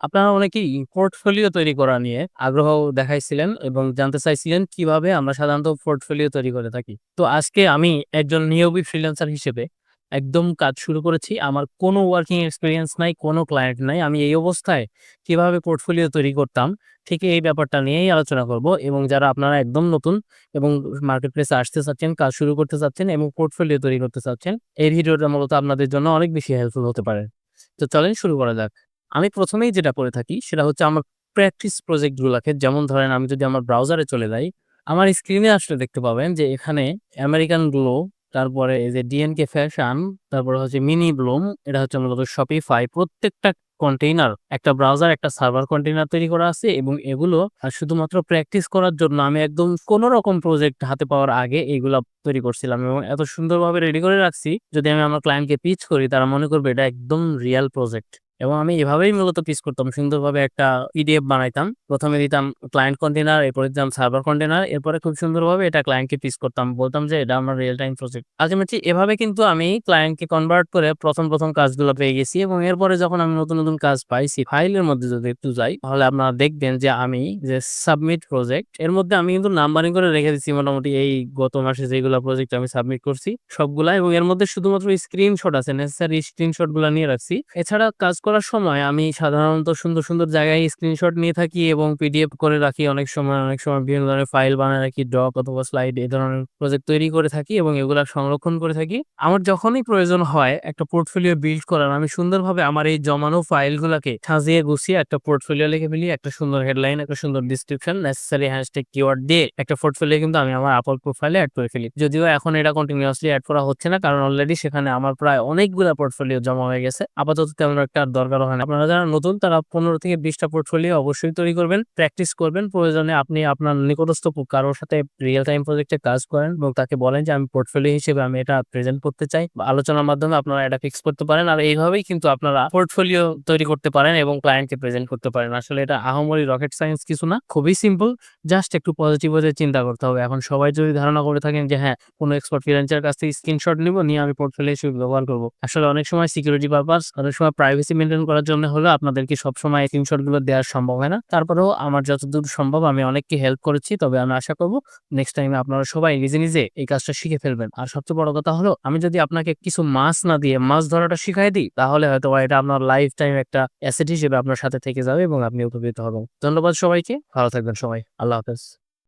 আপনারা অনেকেই পোর্টফোলিও তৈরি করা নিয়ে আগ্রহ দেখাইছিলেন এবং জানতে চাইছিলেন কিভাবে আমরা সাধারণত পোর্টফোলিও তৈরি করে থাকি। তো আজকে আমি একজন নিয়োগী ফ্রিল্যান্সার হিসেবে একদম কাজ শুরু করেছি। আমার কোনো ওয়ার্কিং এক্সপেরিয়েন্স নাই, কোনো ক্লায়েন্ট নাই। আমি এই অবস্থায় কিভাবে পোর্টফোলিও তৈরি করতাম, ঠিক এই ব্যাপারটা নিয়েই আলোচনা করব এবং যারা আপনারা একদম নতুন এবং মার্কেট প্লেসে আসতে চাচ্ছেন, কাজ শুরু করতে চাচ্ছেন এবং পোর্টফোলিও তৈরি করতে চাচ্ছেন, এই ভিডিওটা মূলত আপনাদের জন্য অনেক বেশি হেল্পফুল হতে পারে। তো চলেন শুরু করা যাক। আমি ১ম এই যেটা করে থাকি সেটা হচ্ছে আমার প্র্যাকটিস প্রজেক্ট গুলাকে, যেমন ধরেন আমি যদি আমার ব্রাউজারে চলে যাই, আমার স্ক্রিনে আসলে দেখতে পাবেন যে এখানে আমেরিকান গ্লো, তারপরে এই যে ডিএনকে ফ্যাশন, তারপরে হচ্ছে মিনি ব্লুম, এটা হচ্ছে মূলত শপিফাই। প্রত্যেকটা কন্টেইনার একটা ব্রাউজার, একটা সার্ভার কন্টেইনার তৈরি করা আছে এবং এগুলো শুধুমাত্র প্র্যাকটিস করার জন্য আমি একদম কোন রকম প্রজেক্ট হাতে পাওয়ার আগে এগুলা তৈরি করছিলাম এবং এত সুন্দরভাবে রেডি করে রাখছি, যদি আমি আমার ক্লায়েন্টকে পিচ করি তারা মনে করবে এটা একদম রিয়াল প্রজেক্ট। এবং আমি এভাবেই মূলত পিচ করতাম। সুন্দরভাবে একটা পিডিএফ বানাইতাম। ১ম এ দিতাম ক্লায়েন্ট কন্টেইনার, এরপরে দিতাম সার্ভার কন্টেইনার। এরপরে খুব সুন্দরভাবে এটা ক্লায়েন্টকে পিচ করতাম। বলতাম যে এটা আমার রিয়াল টাইম প্রজেক্ট। আল্টিমেটলি এভাবে কিন্তু আমি ক্লায়েন্টকে কনভার্ট করে ১ম কাজগুলো পেয়ে গেছি এবং এরপরে যখন আমি নতুন কাজ পাইছি, ফাইলের মধ্যে যদি একটু যাই, তাহলে আপনারা দেখবেন যে আমি যে সাবমিট প্রজেক্ট, এর মধ্যে আমি কিন্তু নাম্বারিং করে রেখে দিচ্ছি মোটামুটি এই গত মাসে যেগুলা প্রজেক্ট আমি সাবমিট করছি সবগুলা, এবং এর মধ্যে শুধুমাত্র স্ক্রিনশট আছে। নেসেসারি স্ক্রিনশট গুলা নিয়ে রাখছি। এছাড়া কাজ করার সময় আমি সাধারণত সুন্দর জায়গায় স্ক্রিনশট নিয়ে থাকি এবং পিডিএফ করে রাখি। অনেক সময় বিভিন্ন ধরনের ফাইল বানায় রাখি, ডক অথবা স্লাইড, এই ধরনের প্রজেক্ট তৈরি করে থাকি এবং এগুলা সংরক্ষণ করে থাকি। আমার যখনই প্রয়োজন হয় একটা পোর্টফোলিও বিল্ড করার, আমি সুন্দরভাবে আমার এই জমানো ফাইলগুলাকে সাজিয়ে গুছিয়ে একটা পোর্টফোলিও লিখে ফেলি। একটা সুন্দর হেডলাইন, একটা সুন্দর ডিসক্রিপশন, নেসেসারি হ্যাশট্যাগ কিওয়ার্ড দিয়ে একটা পোর্টফোলিও কিন্তু আমি আমার আপল প্রোফাইলে এড করে ফেলি। যদিও এখন এটা কন্টিনিউয়াসলি এড করা হচ্ছে না, কারণ অলরেডি সেখানে আমার প্রায় অনেকগুলা পোর্টফোলিও জমা হয়ে গেছে। আপাতত তেমন একটা আর দরকারও হয় না। আপনারা যারা নতুন তারা ১৫ থেকে ২০টা পোর্টফোলিও অবশ্যই তৈরি করবেন, প্র্যাকটিস করবেন। প্রয়োজনে আপনি আপনার নিকটস্থ কারোর সাথে রিয়েল টাইম প্রজেক্টে কাজ করেন এবং তাকে বলেন যে আমি পোর্টফোলিও হিসেবে আমি এটা প্রেজেন্ট করতে চাই, বা আলোচনার মাধ্যমে আপনারা এটা ফিক্স করতে পারেন। আর এইভাবেই কিন্তু আপনারা পোর্টফোলিও তৈরি করতে পারেন এবং ক্লায়েন্টকে প্রেজেন্ট করতে পারেন। আসলে এটা আহামরি রকেট সায়েন্স কিছু না, খুবই সিম্পল। জাস্ট একটু পজিটিভ ওয়ে চিন্তা করতে হবে। এখন সবাই যদি ধারণা করে থাকেন যে হ্যাঁ, কোনো এক্সপার্ট ফ্রিল্যান্সার কাছ থেকে স্ক্রিনশট নিবো, নিয়ে আমি পোর্টফোলিও হিসেবে ব্যবহার করব। আসলে অনেক সময় সিকিউরিটি পারপাস, অনেক সময় প্রাইভেসি মেইনটেইন করার জন্য হলেও আপনাদেরকে সবসময় স্ক্রিনশট গুলো দেওয়া সম্ভব হয় না। তারপরেও আমার যতদূর সম্ভব আমি অনেককে হেল্প করেছি। তবে আমি আশা করব নেক্সট টাইমে আপনারা সবাই নিজে এই কাজটা শিখে ফেলবেন। আর সবচেয়ে বড় কথা হলো, আমি যদি আপনাকে কিছু মাছ না দিয়ে মাছ ধরাটা শিখাই দিই, তাহলে হয়তোবা এটা আপনার লাইফ টাইম একটা অ্যাসেট হিসেবে আপনার সাথে থেকে যাবে এবং আপনি উপকৃত হবেন। ধন্যবাদ সবাইকে। ভালো থাকবেন সবাই। আল্লাহ হাফেজ।